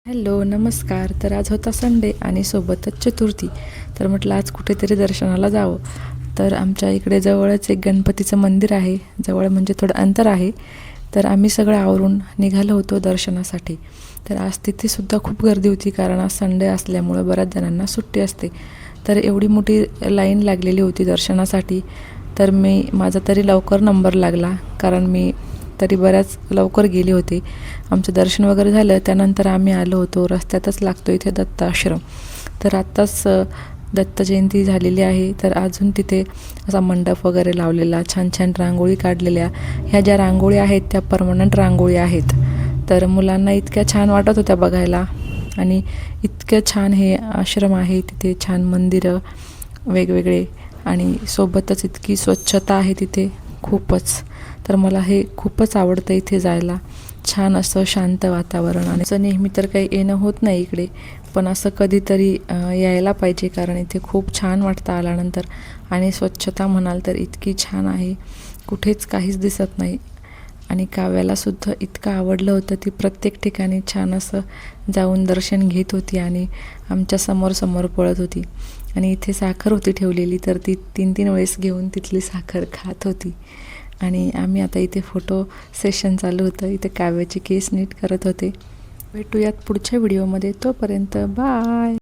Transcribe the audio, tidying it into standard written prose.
Hello नमस्कार. तर आज होता संडे आणि सोबतच चतुर्थी. तर म्हटलं आज कुठेतरी दर्शनाला जावं. तर आमच्या इकडे जवळच एक गणपतीचं मंदिर आहे. जवळ म्हणजे थोडं अंतर आहे. तर आम्ही सगळं आवरून निघालो होतो दर्शनासाठी. तर आज तिथेसुद्धा खूप गर्दी होती, कारण आज संडे असल्यामुळं बऱ्याच जणांना सुट्टी असते. तर एवढी मोठी लाईन लागलेली होती दर्शनासाठी. तर माझा तरी लवकर नंबर लागला, कारण मी तरी बऱ्याच लवकर गेले होते. आमचं दर्शन वगैरे झालं, त्यानंतर आम्ही आलो होतो. रस्त्यातच लागतो इथे दत्त आश्रम. तर आत्ताच दत्त जयंती झालेली आहे. तर अजून तिथे असा मंडप वगैरे लावलेला, छान छान रांगोळी काढलेल्या. ह्या ज्या रांगोळी आहेत त्या परमनंट रांगोळी आहेत. तर मुलांना इतक्या छान वाटत होत्या बघायला. आणि इतकं छान हे आश्रम आहे. तिथे छान मंदिरं वेगवेगळे, आणि सोबतच इतकी स्वच्छता आहे तिथे खूपच. तर मला हे खूपच आवडतं इथे जायला. छान असं शांत वातावरण. आणि असं नेहमी तर काही येणं होत नाही इकडे, पण असं कधीतरी यायला पाहिजे, कारण इथे खूप छान वाटतं आल्यानंतर. आणि स्वच्छता म्हणाल तर इतकी छान आहे, कुठेच काहीच दिसत नाही. आणि काव्यालासुद्धा इतकं आवडलं होतं. ती प्रत्येक ठिकाणी छान असं जाऊन दर्शन घेत होती आणि आमच्या समोर पळत होती. आणि इथे साखर होती ठेवलेली, तर ती 3-3 वेळेस घेऊन तिथली साखर खात होती. आणि आम्ही आता इथे फोटो सेशन चालू होतं. इथे काव्याचे केस नीट करत होते. भेटूयात पुढच्या व्हिडिओमध्ये. तोपर्यंत बाय.